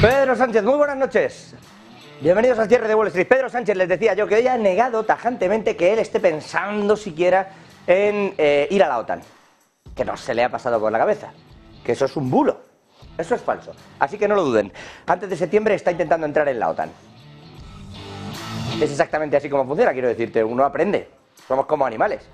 Pedro Sánchez, muy buenas noches. Bienvenidos al cierre de Wall Street. Pedro Sánchez, les decía yo que hoy ha negado tajantemente que él esté pensando siquiera en ir a la OTAN. Que no se le ha pasado por la cabeza. Que eso es un bulo. Eso es falso. Así que no lo duden. Antes de septiembre está intentando entrar en la OTAN. Es exactamente así como funciona, quiero decirte. Uno aprende. Somos como animales.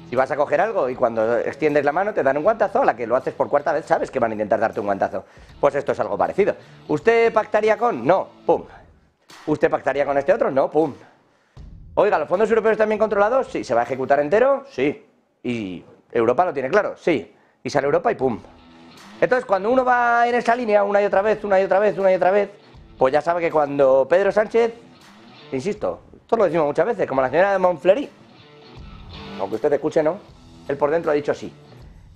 Si vas a coger algo y cuando extiendes la mano te dan un guantazo, a la que lo haces por cuarta vez sabes que van a intentar darte un guantazo. Pues esto es algo parecido. ¿Usted pactaría con? No. Pum. ¿Usted pactaría con este otro? No. Pum. Oiga, ¿los fondos europeos están bien controlados? Sí. ¿Se va a ejecutar entero? Sí. ¿Y Europa lo tiene claro? Sí. Y sale Europa y pum. Entonces, cuando uno va en esa línea una y otra vez, una y otra vez, una y otra vez, pues ya sabe que cuando Pedro Sánchez, insisto, esto lo decimos muchas veces, como la señora de Montfleury, aunque usted escuche no, él por dentro ha dicho sí.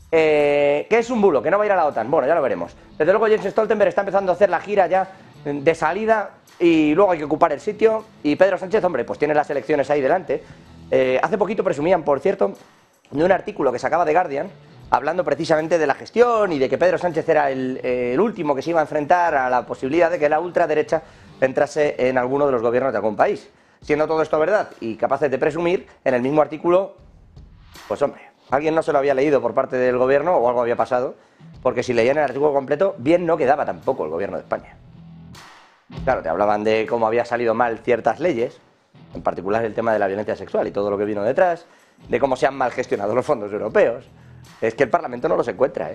Que es un bulo, que no va a ir a la OTAN. Bueno, ya lo veremos. Desde luego Jens Stoltenberg está empezando a hacer la gira ya de salida y luego hay que ocupar el sitio. Y Pedro Sánchez, hombre, pues tiene las elecciones ahí delante. Hace poquito presumían, por cierto, de un artículo que sacaba The Guardian, hablando precisamente de la gestión y de que Pedro Sánchez era el último que se iba a enfrentar a la posibilidad de que la ultraderecha entrase en alguno de los gobiernos de algún país. Siendo todo esto verdad y capaces de presumir, en el mismo artículo, pues hombre, alguien no se lo había leído por parte del gobierno o algo había pasado, porque si leían el artículo completo, bien no quedaba tampoco el gobierno de España. Claro, te hablaban de cómo había salido mal ciertas leyes, en particular el tema de la violencia sexual y todo lo que vino detrás, de cómo se han mal gestionado los fondos europeos. Es que el Parlamento no los encuentra,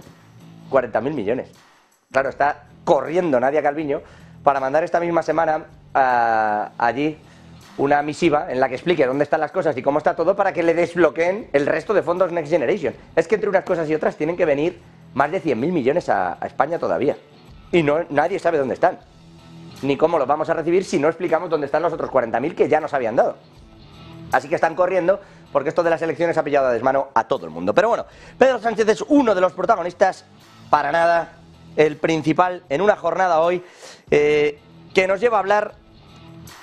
40.000 millones. Claro, está corriendo Nadia Calviño para mandar esta misma semana allí una misiva en la que explique dónde están las cosas y cómo está todo para que le desbloqueen el resto de fondos Next Generation. Es que entre unas cosas y otras tienen que venir más de 100.000 millones a España todavía. Y nadie sabe dónde están. Ni cómo los vamos a recibir si no explicamos dónde están los otros 40.000 que ya nos habían dado. Así que están corriendo porque esto de las elecciones ha pillado a desmano a todo el mundo. Pero bueno, Pedro Sánchez es uno de los protagonistas, para nada el principal, en una jornada hoy que nos lleva a hablar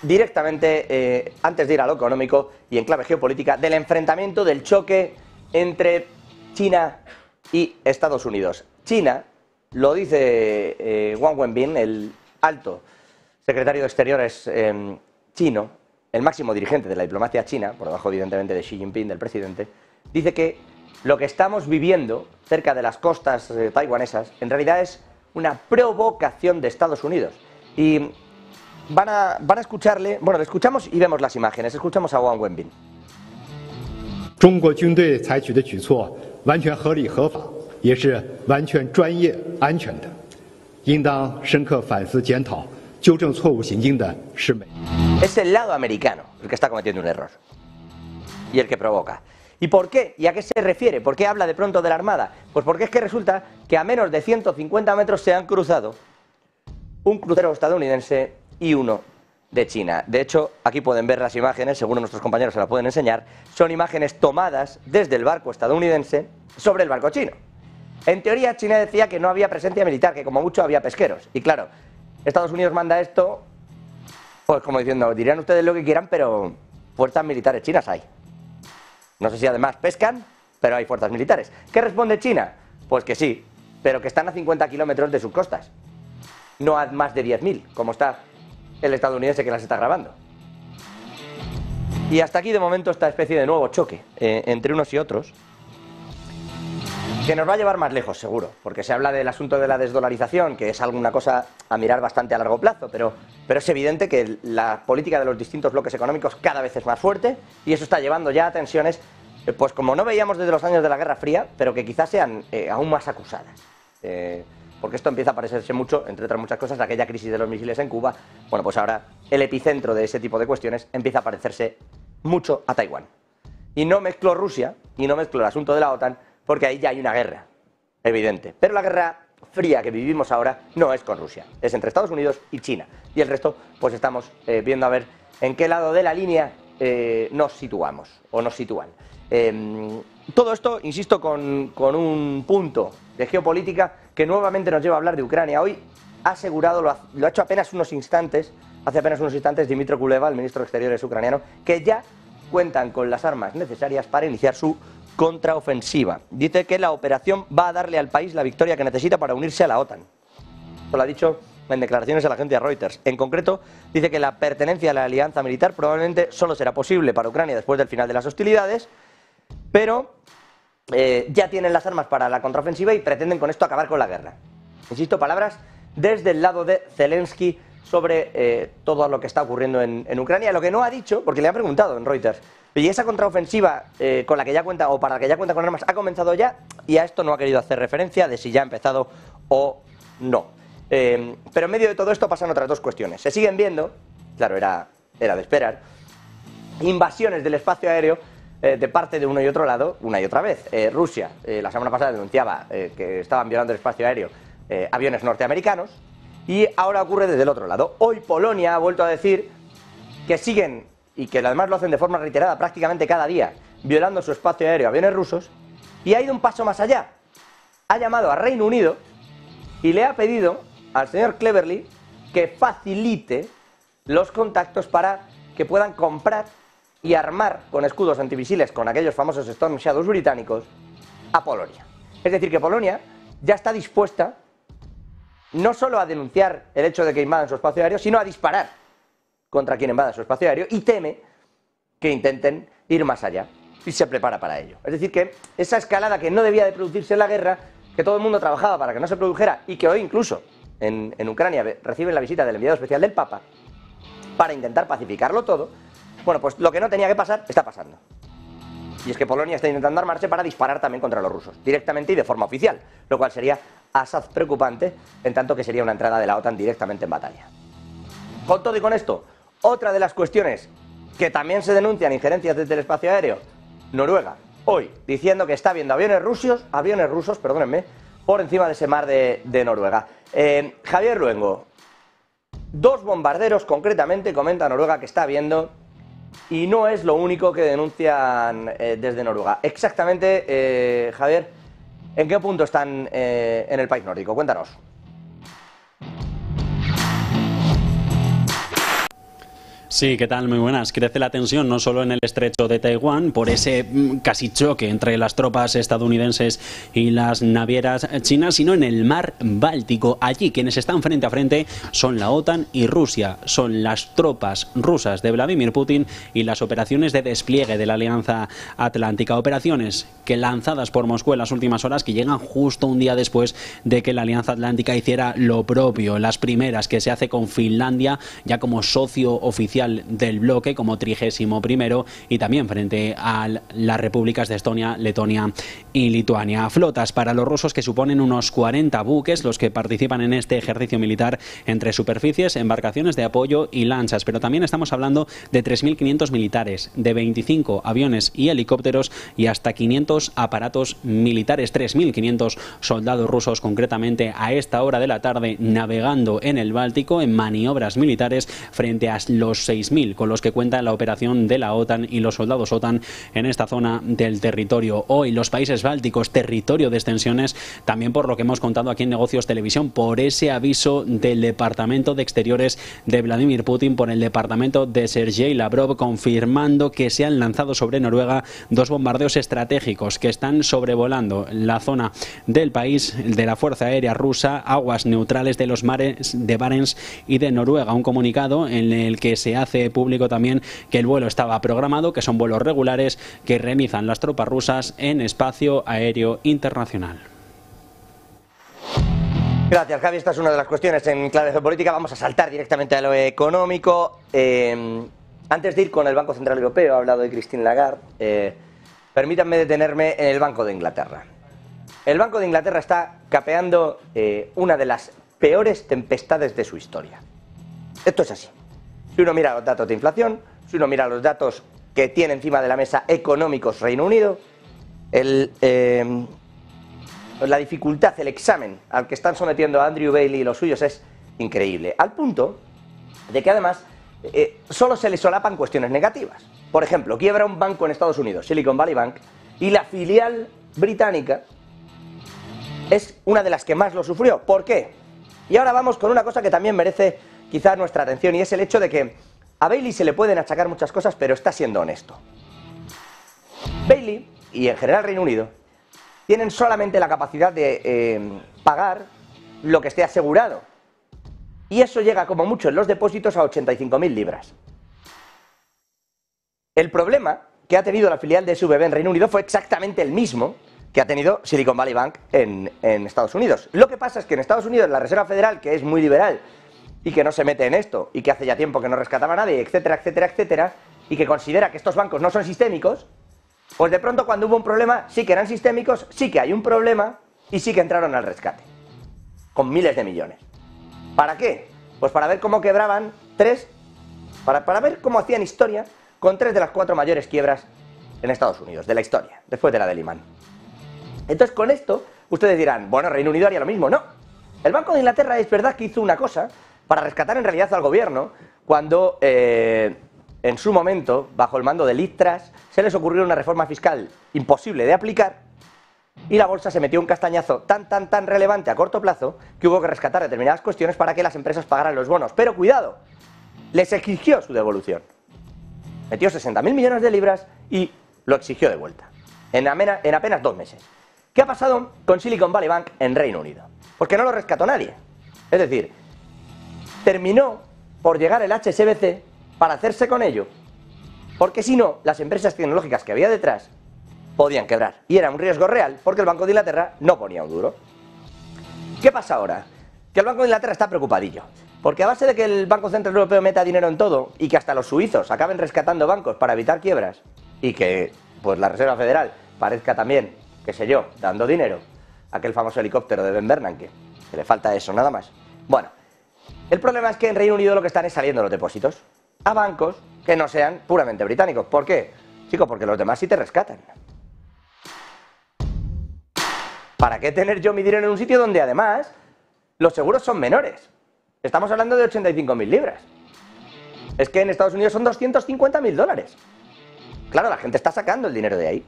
directamente, antes de ir a lo económico y en clave geopolítica, del enfrentamiento, del choque entre China y Estados Unidos. China, lo dice Wang Wenbin, el alto secretario de Exteriores chino, el máximo dirigente de la diplomacia china, por debajo evidentemente de Xi Jinping, del presidente, dice que lo que estamos viviendo cerca de las costas taiwanesas en realidad es una provocación de Estados Unidos. Y van a escucharle, bueno, le escuchamos y vemos las imágenes, escuchamos a Wang Wenbin. 中国军队采取的举措完全合理合法，也是完全专业安全的，应当深刻反思检讨，纠正错误行径的是美。 Es el lado americano el que está cometiendo un error y el que provoca. ¿Y por qué? ¿Y a qué se refiere? ¿Por qué habla de pronto de la Armada? Pues porque es que resulta que a menos de 150 metros se han cruzado un crucero estadounidense y uno de China. De hecho, aquí pueden ver las imágenes, según nuestros compañeros se las pueden enseñar, son imágenes tomadas desde el barco estadounidense sobre el barco chino. En teoría, China decía que no había presencia militar, que como mucho había pesqueros. Y claro, Estados Unidos manda esto, pues como diciendo, dirán ustedes lo que quieran, pero fuerzas militares chinas hay. No sé si además pescan, pero hay fuerzas militares. ¿Qué responde China? Pues que sí, pero que están a 50 kilómetros de sus costas. No a más de 10.000, como está el estadounidense que las está grabando. Y hasta aquí de momento esta especie de nuevo choque entre unos y otros, que nos va a llevar más lejos seguro, porque se habla del asunto de la desdolarización, que es alguna cosa a mirar bastante a largo plazo, pero es evidente que la política de los distintos bloques económicos cada vez es más fuerte y eso está llevando ya a tensiones, pues como no veíamos desde los años de la Guerra Fría, pero que quizás sean aún más acusadas. Porque esto empieza a parecerse mucho, entre otras muchas cosas, a aquella crisis de los misiles en Cuba. Bueno, pues ahora el epicentro de ese tipo de cuestiones empieza a parecerse mucho a Taiwán. Y no mezclo Rusia y no mezclo el asunto de la OTAN, porque ahí ya hay una guerra, evidente. Pero la guerra fría que vivimos ahora no es con Rusia, es entre Estados Unidos y China. Y el resto, pues estamos viendo a ver en qué lado de la línea nos situamos, o nos sitúan. Todo esto, insisto, con un punto de geopolítica que nuevamente nos lleva a hablar de Ucrania. Hoy ha asegurado, lo ha hecho hace apenas unos instantes, Dmytro Kuleba, el ministro de Exteriores ucraniano, que ya cuentan con las armas necesarias para iniciar su contraofensiva. Dice que la operación va a darle al país la victoria que necesita para unirse a la OTAN. Esto lo ha dicho en declaraciones a la agencia Reuters. En concreto, dice que la pertenencia a la alianza militar probablemente solo será posible para Ucrania después del final de las hostilidades, pero ya tienen las armas para la contraofensiva y pretenden con esto acabar con la guerra. Insisto, palabras desde el lado de Zelensky sobre todo lo que está ocurriendo en Ucrania. Lo que no ha dicho, porque le han preguntado en Reuters, y esa contraofensiva con la que ya cuenta, o para la que ya cuenta con armas, ha comenzado ya, y a esto no ha querido hacer referencia de si ya ha empezado o no. Pero en medio de todo esto pasan otras dos cuestiones. Se siguen viendo, claro, era de esperar, invasiones del espacio aéreo de parte de uno y otro lado, una y otra vez. Rusia, la semana pasada denunciaba que estaban violando el espacio aéreo aviones norteamericanos, y ahora ocurre desde el otro lado. Hoy Polonia ha vuelto a decir que siguen, y que además lo hacen de forma reiterada prácticamente cada día, violando su espacio aéreo a aviones rusos, y ha ido un paso más allá. Ha llamado a Reino Unido y le ha pedido al señor Cleverly que facilite los contactos para que puedan comprar y armar con escudos antimisiles, con aquellos famosos Storm Shadows británicos, a Polonia. Es decir, que Polonia ya está dispuesta no solo a denunciar el hecho de que invadan su espacio aéreo, sino a disparar contra quien invada su espacio aéreo, y teme que intenten ir más allá, y se prepara para ello. Es decir, que esa escalada que no debía de producirse en la guerra, que todo el mundo trabajaba para que no se produjera, y que hoy incluso en Ucrania reciben la visita del enviado especial del Papa para intentar pacificarlo todo, bueno, pues lo que no tenía que pasar está pasando. Y es que Polonia está intentando armarse para disparar también contra los rusos, directamente y de forma oficial, lo cual sería asaz preocupante, en tanto que sería una entrada de la OTAN directamente en batalla. Con todo y con esto, otra de las cuestiones que también se denuncian injerencias desde el espacio aéreo, Noruega, hoy diciendo que está viendo aviones rusos, perdónenme, por encima de ese mar de Noruega. Javier Luengo, 2 bombarderos concretamente comenta Noruega que está viendo, y no es lo único que denuncian desde Noruega. Exactamente, Javier, ¿en qué punto están en el país nórdico? Cuéntanos. Sí, ¿qué tal? Muy buenas. Crece la tensión no solo en el estrecho de Taiwán por ese casi choque entre las tropas estadounidenses y las navieras chinas, sino en el mar Báltico. Allí quienes están frente a frente son la OTAN y Rusia. Son las tropas rusas de Vladimir Putin y las operaciones de despliegue de la Alianza Atlántica. Operaciones que lanzadas por Moscú en las últimas horas, que llegan justo un día después de que la Alianza Atlántica hiciera lo propio. Las primeras que se hace con Finlandia ya como socio oficial del bloque, como 31º, y también frente a las repúblicas de Estonia, Letonia y Lituania. Flotas para los rusos que suponen unos 40 buques los que participan en este ejercicio militar entre superficies, embarcaciones de apoyo y lanchas, pero también estamos hablando de 3.500 militares, de 25 aviones y helicópteros y hasta 500 aparatos militares, 3.500 soldados rusos concretamente a esta hora de la tarde navegando en el Báltico en maniobras militares frente a los 6.000 con los que cuenta la operación de la OTAN y los soldados OTAN en esta zona del territorio. Hoy los países bálticos, territorio de extensiones, también por lo que hemos contado aquí en Negocios Televisión, por ese aviso del Departamento de Exteriores de Vladimir Putin, por el Departamento de Sergei Lavrov, confirmando que se han lanzado sobre Noruega 2 bombardeos estratégicos que están sobrevolando la zona del país de la Fuerza Aérea Rusa, aguas neutrales de los mares de Barents y de Noruega. Un comunicado en el que se hace público también que el vuelo estaba programado, que son vuelos regulares que realizan las tropas rusas en espacio aéreo internacional. Gracias, Javi. Esta es una de las cuestiones en clave geopolítica. Vamos a saltar directamente a lo económico. Antes de ir con el Banco Central Europeo, ha hablado de Christine Lagarde. Permítanme detenerme en el Banco de Inglaterra. El Banco de Inglaterra está capeando una de las peores tempestades de su historia. Esto es así. Si uno mira los datos de inflación, si uno mira los datos que tiene encima de la mesa económicos Reino Unido, la dificultad, el examen al que están sometiendo a Andrew Bailey y los suyos es increíble, al punto de que además solo se le solapan cuestiones negativas. Por ejemplo, quiebra un banco en Estados Unidos, Silicon Valley Bank, y la filial británica es una de las que más lo sufrió. ¿Por qué? Y ahora vamos con una cosa que también merece quizás nuestra atención, y es el hecho de que a Bailey se le pueden achacar muchas cosas, pero está siendo honesto. Bailey, y en general Reino Unido, tienen solamente la capacidad de pagar lo que esté asegurado. y eso llega como mucho en los depósitos a 85.000 libras. El problema que ha tenido la filial de SVB en Reino Unido fue exactamente el mismo que ha tenido Silicon Valley Bank en Estados Unidos. Lo que pasa es que en Estados Unidos la Reserva Federal, que es muy liberal y que no se mete en esto y que hace ya tiempo que no rescataba a nadie, etcétera, etcétera, etcétera, y que considera que estos bancos no son sistémicos, pues de pronto cuando hubo un problema sí que eran sistémicos, sí que hay un problema y sí que entraron al rescate, con miles de millones. ¿Para qué? Pues para ver cómo quebraban para ver cómo hacían historia con 3 de las 4 mayores quiebras en Estados Unidos, de la historia, después de la de Lehman. Entonces con esto, ustedes dirán, bueno, Reino Unido haría lo mismo. No, el Banco de Inglaterra es verdad que hizo una cosa para rescatar en realidad al gobierno cuando en su momento, bajo el mando de Liz Truss, se les ocurrió una reforma fiscal imposible de aplicar y la bolsa se metió un castañazo tan relevante a corto plazo que hubo que rescatar determinadas cuestiones para que las empresas pagaran los bonos. Pero cuidado, les exigió su devolución. Metió 60.000 millones de libras y lo exigió de vuelta, en apenas 2 meses. ¿Qué ha pasado con Silicon Valley Bank en Reino Unido? Pues que no lo rescató nadie. Es decir, terminó por llegar el HSBC para hacerse con ello, porque si no, las empresas tecnológicas que había detrás podían quebrar. Y era un riesgo real, porque el Banco de Inglaterra no ponía un duro. ¿Qué pasa ahora? Que el Banco de Inglaterra está preocupadillo, porque a base de que el Banco Central Europeo meta dinero en todo y que hasta los suizos acaben rescatando bancos para evitar quiebras y que pues la Reserva Federal parezca también, qué sé yo, dando dinero, aquel famoso helicóptero de Ben Bernanke, que le falta eso nada más. Bueno, el problema es que en Reino Unido lo que están es saliendo los depósitos a bancos que no sean puramente británicos. ¿Por qué? Chicos, porque los demás sí te rescatan. ¿Para qué tener yo mi dinero en un sitio donde además los seguros son menores? Estamos hablando de 85.000 libras. Es que en Estados Unidos son 250.000 dólares. Claro, la gente está sacando el dinero de ahí.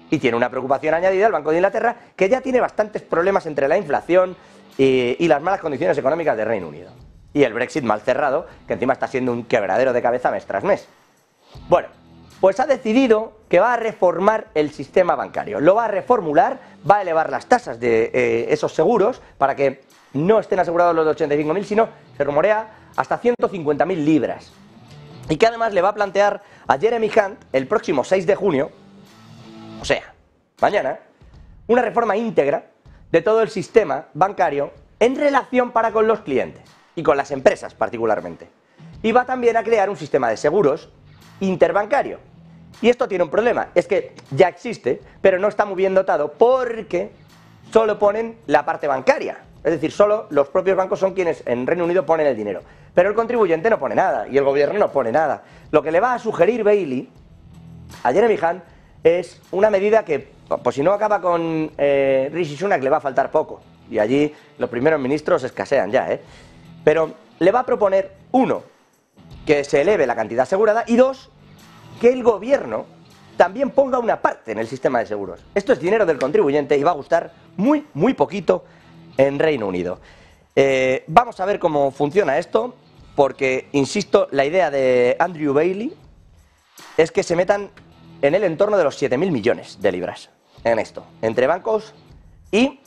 Y tiene una preocupación añadida el Banco de Inglaterra, que ya tiene bastantes problemas entre la inflación y las malas condiciones económicas de Reino Unido. Y el Brexit mal cerrado, que encima está siendo un quebradero de cabeza mes tras mes. Bueno, pues ha decidido que va a reformar el sistema bancario. Lo va a reformular, va a elevar las tasas de esos seguros para que no estén asegurados los de 85.000, sino, se rumorea, hasta 150.000 libras. Y que además le va a plantear a Jeremy Hunt el próximo 6 de junio, o sea, mañana, una reforma íntegra de todo el sistema bancario en relación para con los clientes y con las empresas particularmente. Y va también a crear un sistema de seguros interbancario. Y esto tiene un problema, es que ya existe, pero no está muy bien dotado porque solo ponen la parte bancaria. Es decir, solo los propios bancos son quienes en Reino Unido ponen el dinero. Pero el contribuyente no pone nada y el gobierno no pone nada. Lo que le va a sugerir Bailey a Jeremy Hunt es una medida que, pues si no acaba con Rishi Sunak, le va a faltar poco. Y allí los primeros ministros escasean ya, ¿eh? Pero le va a proponer, 1, que se eleve la cantidad asegurada y 2, que el gobierno también ponga una parte en el sistema de seguros. Esto es dinero del contribuyente y va a gustar muy poquito en Reino Unido. Vamos a ver cómo funciona esto, porque, insisto, la idea de Andrew Bailey es que se metan en el entorno de los 7.000 millones de libras en esto, entre bancos y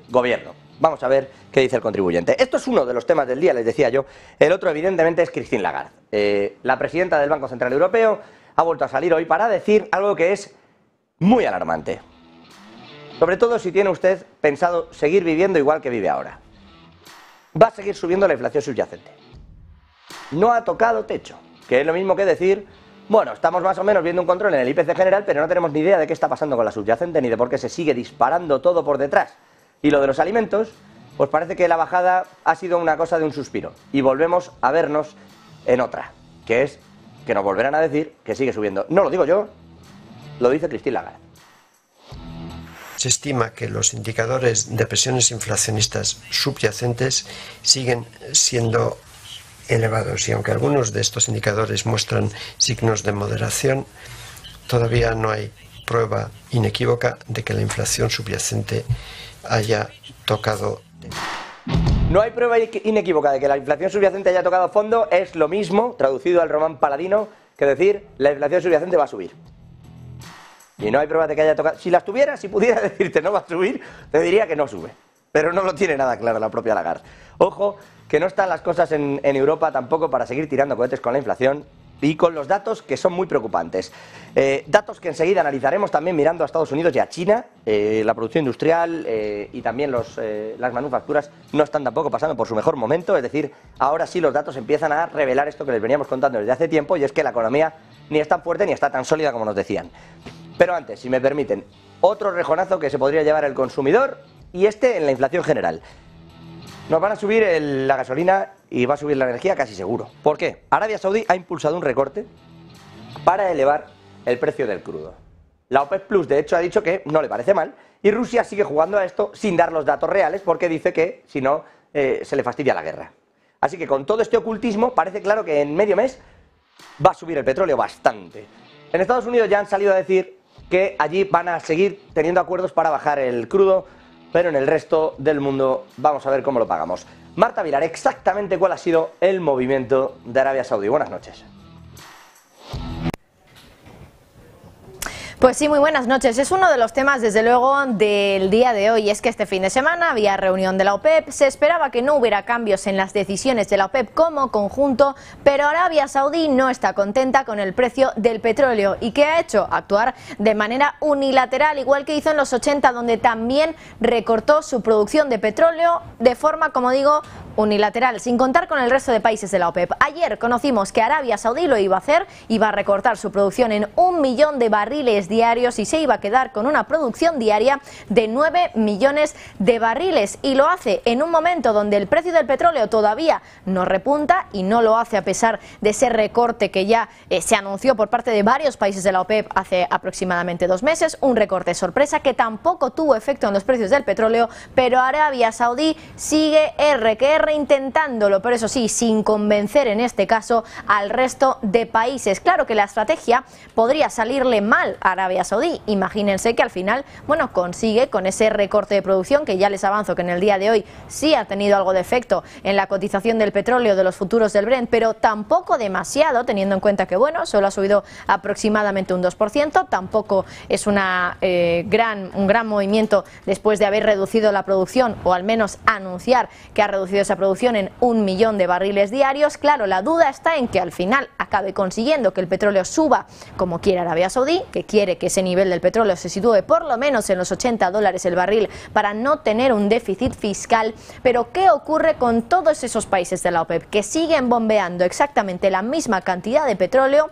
gobierno. Vamos a ver qué dice el contribuyente. Esto es uno de los temas del día, les decía yo. El otro, evidentemente, es Christine Lagarde. La presidenta del Banco Central Europeo ha vuelto a salir hoy para decir algo que es muy alarmante. Sobre todo si tiene usted pensado seguir viviendo igual que vive ahora. Va a seguir subiendo la inflación subyacente. No ha tocado techo, que es lo mismo que decir, bueno, estamos más o menos viendo un control en el IPC general, pero no tenemos ni idea de qué está pasando con la subyacente ni de por qué se sigue disparando todo por detrás. Y lo de los alimentos, pues parece que la bajada ha sido una cosa de un suspiro. Y volvemos a vernos en otra, que es que nos volverán a decir que sigue subiendo. No lo digo yo, lo dice Christine Lagarde. Se estima que los indicadores de presiones inflacionistas subyacentes siguen siendo elevados y aunque algunos de estos indicadores muestran signos de moderación, todavía no hay prueba inequívoca de que la inflación subyacente haya tocado. No hay prueba inequívoca de que la inflación subyacente haya tocado fondo. Es lo mismo, traducido al román paladino, que decir la inflación subyacente va a subir. Y no hay pruebas de que haya tocado. Si las tuviera, si pudiera decirte no va a subir, te diría que no sube. pero no lo tiene nada claro la propia Lagarde. Ojo, que no están las cosas en Europa tampoco para seguir tirando cohetes con la inflación y con los datos que son muy preocupantes. Datos que enseguida analizaremos también mirando a Estados Unidos y a China. La producción industrial y también las manufacturas no están tampoco pasando por su mejor momento, es decir, ahora sí los datos empiezan a revelar esto que les veníamos contando desde hace tiempo, y es que la economía ni es tan fuerte ni está tan sólida como nos decían. Pero antes, si me permiten, otro rejonazo que se podría llevar el consumidor, y este en la inflación general. Nos van a subir la gasolina y va a subir la energía casi seguro. ¿Por qué? Arabia Saudí ha impulsado un recorte para elevar el precio del crudo. La OPEP Plus, de hecho, ha dicho que no le parece mal, y Rusia sigue jugando a esto sin dar los datos reales porque dice que, si no, se le fastidia la guerra. Así que con todo este ocultismo parece claro que en medio mes va a subir el petróleo bastante. En Estados Unidos ya han salido a decir que allí van a seguir teniendo acuerdos para bajar el crudo, pero en el resto del mundo vamos a ver cómo lo pagamos. Marta Vilar, exactamente cuál ha sido el movimiento de Arabia Saudí. Buenas noches. Pues sí, muy buenas noches. Es uno de los temas, desde luego, del día de hoy. Es que este fin de semana había reunión de la OPEP. Se esperaba que no hubiera cambios en las decisiones de la OPEP como conjunto, pero Arabia Saudí no está contenta con el precio del petróleo. ¿Y qué ha hecho? Actuar de manera unilateral, igual que hizo en los 80, donde también recortó su producción de petróleo de forma, como digo, unilateral, sin contar con el resto de países de la OPEP. Ayer conocimos que Arabia Saudí lo iba a hacer, iba a recortar su producción en 1 millón de barriles diarios y se iba a quedar con una producción diaria de 9 millones de barriles, y lo hace en un momento donde el precio del petróleo todavía no repunta, y no lo hace a pesar de ese recorte que ya se anunció por parte de varios países de la OPEP hace aproximadamente 2 meses, un recorte sorpresa que tampoco tuvo efecto en los precios del petróleo, pero Arabia Saudí sigue intentándolo, pero eso sí, sin convencer en este caso al resto de países. Claro que la estrategia podría salirle mal a Arabia Saudí. Imagínense que al final, bueno, consigue con ese recorte de producción, que ya les avanzo que en el día de hoy sí ha tenido algo de efecto en la cotización del petróleo, de los futuros del Brent, pero tampoco demasiado, teniendo en cuenta que, bueno, solo ha subido aproximadamente un 2%, tampoco es un gran movimiento después de haber reducido la producción, o al menos anunciar que ha reducido esa producción en 1 millón de barriles diarios. Claro, la duda está en que al final acabe consiguiendo que el petróleo suba como quiere Arabia Saudí, que quiere que ese nivel del petróleo se sitúe por lo menos en los $80 el barril para no tener un déficit fiscal. Pero ¿qué ocurre con todos esos países de la OPEP que siguen bombeando exactamente la misma cantidad de petróleo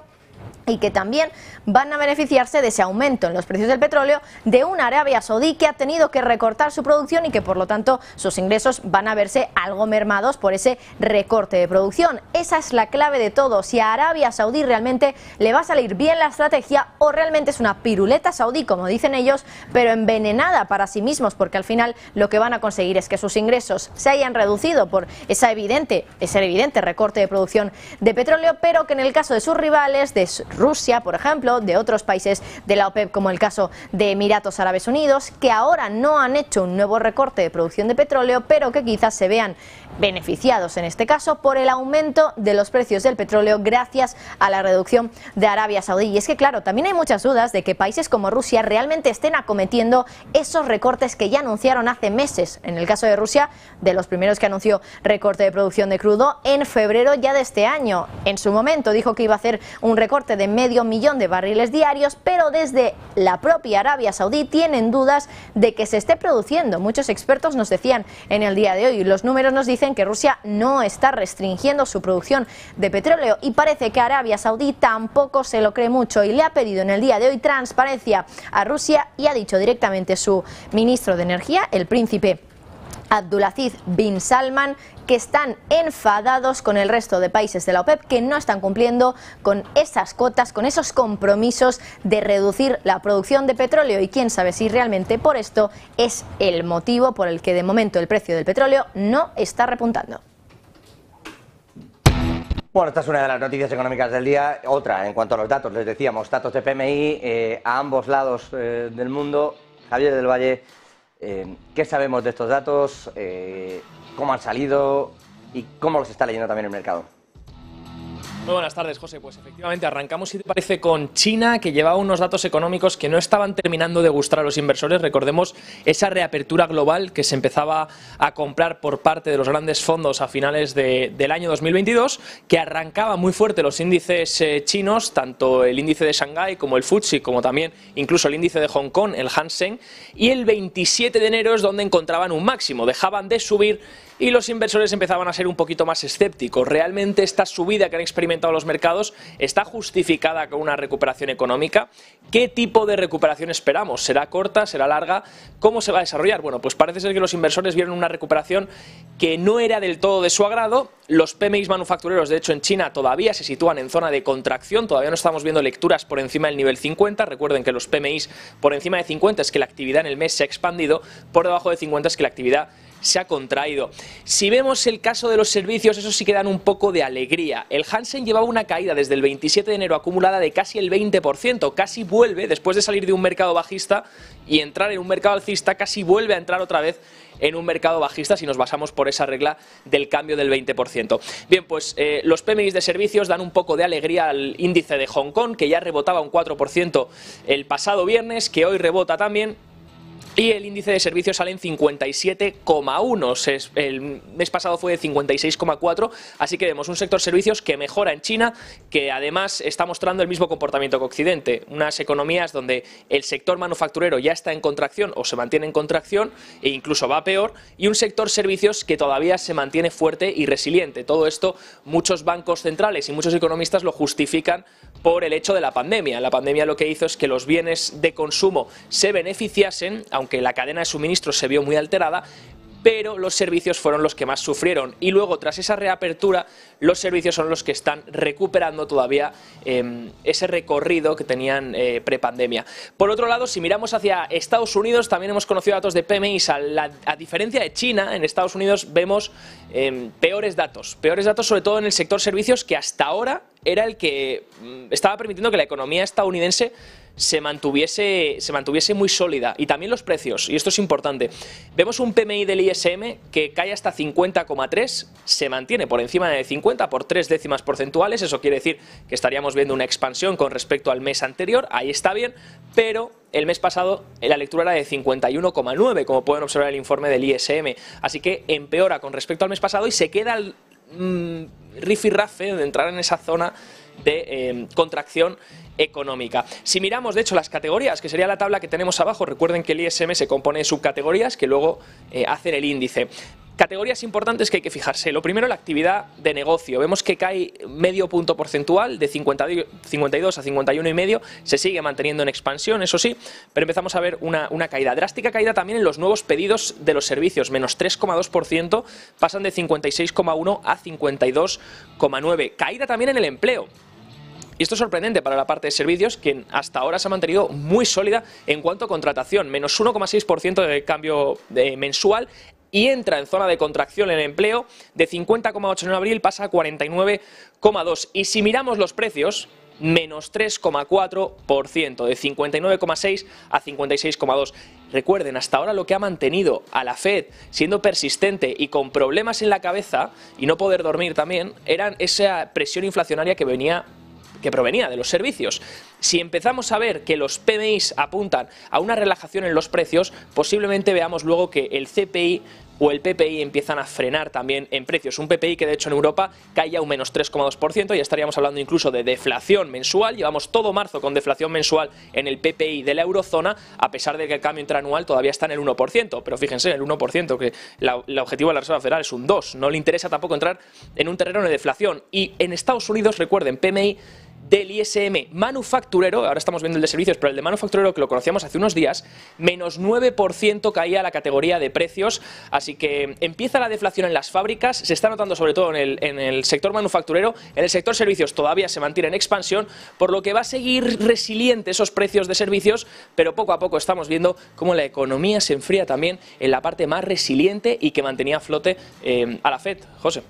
y que también van a beneficiarse de ese aumento en los precios del petróleo de una Arabia Saudí que ha tenido que recortar su producción y que por lo tanto sus ingresos van a verse algo mermados por ese recorte de producción? Esa es la clave de todo, si a Arabia Saudí realmente le va a salir bien la estrategia o realmente es una piruleta saudí, como dicen ellos, pero envenenada para sí mismos, porque al final lo que van a conseguir es que sus ingresos se hayan reducido por ese evidente recorte de producción de petróleo, pero que en el caso de sus rivales, de Rusia, por ejemplo, de otros países de la OPEP, como el caso de Emiratos Árabes Unidos, que ahora no han hecho un nuevo recorte de producción de petróleo, pero que quizás se vean beneficiados en este caso por el aumento de los precios del petróleo gracias a la reducción de Arabia Saudí. Y es que, claro, también hay muchas dudas de que países como Rusia realmente estén acometiendo esos recortes que ya anunciaron hace meses. En el caso de Rusia, de los primeros que anunció recorte de producción de crudo en febrero ya de este año. En su momento dijo que iba a hacer un recorte de 500.000 de barriles diarios, pero desde la propia Arabia Saudí tienen dudas de que se esté produciendo. Muchos expertos nos decían en el día de hoy, los números nos dicen que Rusia no está restringiendo su producción de petróleo, y parece que Arabia Saudí tampoco se lo cree mucho y le ha pedido en el día de hoy transparencia a Rusia, y ha dicho directamente su ministro de Energía, el príncipe Abdulaziz bin Salman, que están enfadados con el resto de países de la OPEP que no están cumpliendo con esas cotas, con esos compromisos de reducir la producción de petróleo, y quién sabe si realmente por esto es el motivo por el que de momento el precio del petróleo no está repuntando. Bueno, esta es una de las noticias económicas del día. Otra, en cuanto a los datos, les decíamos, datos de PMI a ambos lados del mundo. Javier del Valle, ¿qué sabemos de estos datos? ¿Cómo han salido y cómo los está leyendo también el mercado? Muy buenas tardes, José. Pues efectivamente arrancamos, si te parece, con China, que llevaba unos datos económicos que no estaban terminando de gustar a los inversores. Recordemos esa reapertura global que se empezaba a comprar por parte de los grandes fondos a finales del año 2022, que arrancaba muy fuerte los índices chinos, tanto el índice de Shanghái como el FTSE, como también incluso el índice de Hong Kong, el Hang Seng, y el 27 de enero es donde encontraban un máximo, dejaban de subir y los inversores empezaban a ser un poquito más escépticos. ¿Realmente esta subida que han experimentado los mercados está justificada con una recuperación económica? ¿Qué tipo de recuperación esperamos? ¿Será corta? ¿Será larga? ¿Cómo se va a desarrollar? Bueno, pues parece ser que los inversores vieron una recuperación que no era del todo de su agrado. Los PMIs manufactureros, de hecho, en China todavía se sitúan en zona de contracción, todavía no estamos viendo lecturas por encima del nivel 50. Recuerden que los PMIs por encima de 50 es que la actividad en el mes se ha expandido, por debajo de 50 es que la actividad se ha contraído. Si vemos el caso de los servicios, eso sí que dan un poco de alegría. El Hang Seng llevaba una caída desde el 27 de enero acumulada de casi el 20%, casi vuelve, después de salir de un mercado bajista y entrar en un mercado alcista, casi vuelve a entrar otra vez en un mercado bajista si nos basamos por esa regla del cambio del 20%. Bien, pues los PMIs de servicios dan un poco de alegría al índice de Hong Kong, que ya rebotaba un 4% el pasado viernes, que hoy rebota también. Y el índice de servicios sale en 57,1, el mes pasado fue de 56,4, así que vemos un sector servicios que mejora en China, que además está mostrando el mismo comportamiento que Occidente, unas economías donde el sector manufacturero ya está en contracción o se mantiene en contracción e incluso va peor, y un sector servicios que todavía se mantiene fuerte y resiliente. Todo esto muchos bancos centrales y muchos economistas lo justifican por el hecho de la pandemia. La pandemia lo que hizo es que los bienes de consumo se beneficiasen, aunque la cadena de suministro se vio muy alterada, pero los servicios fueron los que más sufrieron. Y luego, tras esa reapertura, los servicios son los que están recuperando todavía ese recorrido que tenían prepandemia. Por otro lado, si miramos hacia Estados Unidos, también hemos conocido datos de PMIs. A diferencia de China, en Estados Unidos vemos peores datos sobre todo en el sector servicios, que hasta ahora era el que estaba permitiendo que la economía estadounidense se mantuviese muy sólida, y también los precios, y esto es importante. Vemos un PMI del ISM que cae hasta 50,3, se mantiene por encima de 50 por 3 décimas porcentuales, eso quiere decir que estaríamos viendo una expansión con respecto al mes anterior, ahí está bien, pero el mes pasado la lectura era de 51,9, como pueden observar en el informe del ISM, así que empeora con respecto al mes pasado y se queda al rifirrafe de entrar en esa zona de contracción económica. Si miramos, de hecho, las categorías, que sería la tabla que tenemos abajo, recuerden que el ISM se compone de subcategorías que luego hacen el índice. Categorías importantes que hay que fijarse. Lo primero, la actividad de negocio. Vemos que cae medio punto porcentual, de 52 a 51,5. Se sigue manteniendo en expansión, eso sí, pero empezamos a ver una caída. Drástica caída también en los nuevos pedidos de los servicios, menos 3,2%, pasan de 56,1 a 52,9. Caída también en el empleo. Y esto es sorprendente para la parte de servicios, que hasta ahora se ha mantenido muy sólida en cuanto a contratación, menos 1,6% de cambio mensual, y entra en zona de contracción en el empleo, de 50,8 en abril pasa a 49,2. Y si miramos los precios, menos 3,4%, de 59,6 a 56,2. Recuerden, hasta ahora lo que ha mantenido a la Fed siendo persistente y con problemas en la cabeza y no poder dormir también, eran esa presión inflacionaria que provenía de los servicios. Si empezamos a ver que los PMIs apuntan a una relajación en los precios, posiblemente veamos luego que el CPI o el PPI empiezan a frenar también en precios. Un PPI que de hecho en Europa cae ya un menos 3,2%, ya estaríamos hablando incluso de deflación mensual. Llevamos todo marzo con deflación mensual en el PPI de la eurozona, a pesar de que el cambio interanual todavía está en el 1%. Pero fíjense, el 1%, que el objetivo de la Reserva Federal es un 2%. No le interesa tampoco entrar en un terreno de deflación. Y en Estados Unidos, recuerden, PMI del ISM manufacturero, ahora estamos viendo el de servicios, pero el de manufacturero, que lo conocíamos hace unos días, menos 9% caía la categoría de precios, así que empieza la deflación en las fábricas, se está notando sobre todo en el sector manufacturero, en el sector servicios todavía se mantiene en expansión, por lo que va a seguir resiliente esos precios de servicios, pero poco a poco estamos viendo cómo la economía se enfría también en la parte más resiliente y que mantenía a flote a la Fed. José.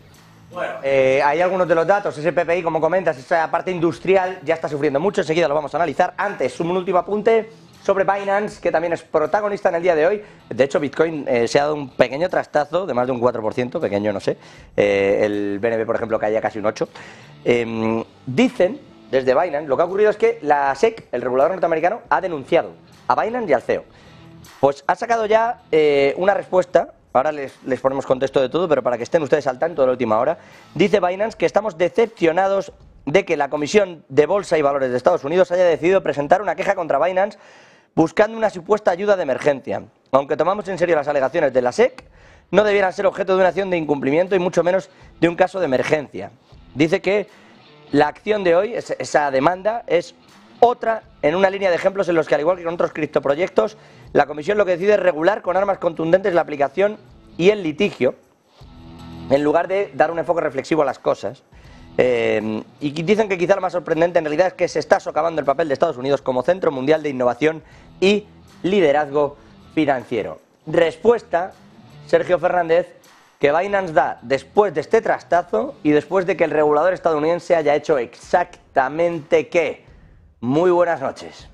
Bueno, hay algunos de los datos, ese PPI, como comentas, esa parte industrial ya está sufriendo mucho, enseguida lo vamos a analizar. Antes, un último apunte sobre Binance, que también es protagonista en el día de hoy. De hecho, Bitcoin se ha dado un pequeño trastazo de más de un 4%, pequeño no sé, el BNB, por ejemplo, caía casi un 8%. Dicen desde Binance, lo que ha ocurrido es que la SEC, el regulador norteamericano, ha denunciado a Binance y al CEO. Pues ha sacado ya una respuesta. Ahora les ponemos contexto de todo, pero para que estén ustedes al tanto de la última hora. Dice Binance que estamos decepcionados de que la Comisión de Bolsa y Valores de Estados Unidos haya decidido presentar una queja contra Binance buscando una supuesta ayuda de emergencia. Aunque tomamos en serio las alegaciones de la SEC, no debieran ser objeto de una acción de incumplimiento y mucho menos de un caso de emergencia. Dice que la acción de hoy, esa demanda, es otra en una línea de ejemplos en los que, al igual que con otros criptoproyectos, la Comisión lo que decide es regular con armas contundentes la aplicación y el litigio, en lugar de dar un enfoque reflexivo a las cosas. Y dicen que quizá lo más sorprendente en realidad es que se está socavando el papel de Estados Unidos como centro mundial de innovación y liderazgo financiero. Respuesta, Sergio Fernández, que Binance da después de este trastazo y después de que el regulador estadounidense haya hecho exactamente ¿qué? Muy buenas noches.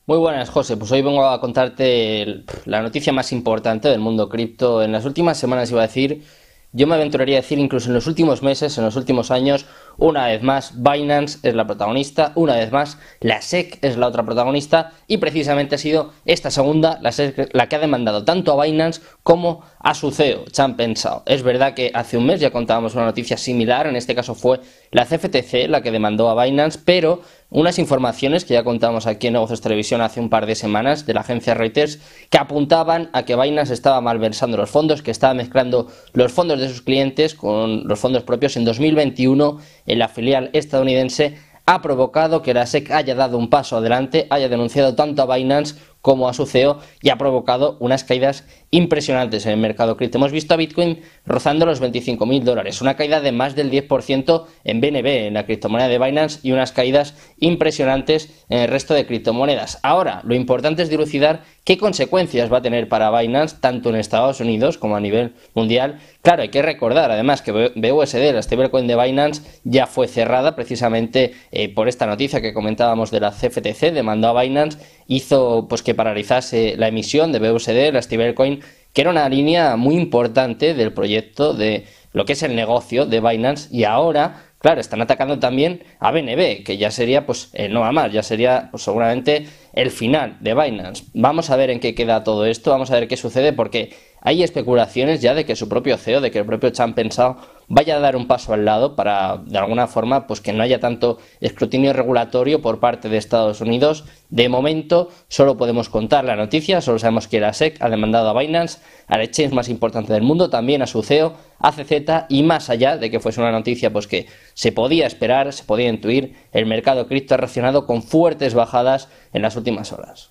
Muy buenas, José. Pues hoy vengo a contarte la noticia más importante del mundo cripto. En las últimas semanas, iba a decir, yo me aventuraría a decir incluso en los últimos meses, en los últimos años, una vez más Binance es la protagonista, una vez más la SEC es la otra protagonista y precisamente ha sido esta segunda, la SEC, la que ha demandado tanto a Binance como a su CEO, Changpeng Zhao. Es verdad que hace un mes ya contábamos una noticia similar, en este caso fue la CFTC la que demandó a Binance, pero unas informaciones que ya contábamos aquí en Negocios Televisión hace un par de semanas de la agencia Reuters que apuntaban a que Binance estaba malversando los fondos, que estaba mezclando los fondos de sus clientes con los fondos propios. En 2021 en la filial estadounidense ha provocado que la SEC haya dado un paso adelante, haya denunciado tanto a Binance como a su CEO y ha provocado unas caídas impresionantes en el mercado cripto. Hemos visto a Bitcoin rozando los $25.000, una caída de más del 10% en BNB, en la criptomoneda de Binance, y unas caídas impresionantes en el resto de criptomonedas. Ahora, lo importante es dilucidar qué consecuencias va a tener para Binance, tanto en Estados Unidos como a nivel mundial. Claro, hay que recordar además que BUSD, la stablecoin de Binance, ya fue cerrada precisamente por esta noticia que comentábamos de la CFTC, demandó a Binance, hizo pues que paralizase la emisión de BUSD, la stablecoin, que era una línea muy importante del proyecto de lo que es el negocio de Binance, y ahora, claro, están atacando también a BNB, que ya sería pues no a más, ya sería pues seguramente el final de Binance. Vamos a ver en qué queda todo esto, vamos a ver qué sucede, porque hay especulaciones ya de que su propio CEO, de que el propio Changpeng Zhao vaya a dar un paso al lado para, de alguna forma, pues que no haya tanto escrutinio regulatorio por parte de Estados Unidos. De momento, solo podemos contar la noticia, solo sabemos que la SEC ha demandado a Binance, al exchange más importante del mundo, también a su CEO, a CZ, y más allá de que fuese una noticia pues que se podía esperar, se podía intuir, el mercado cripto ha reaccionado con fuertes bajadas en las últimas horas.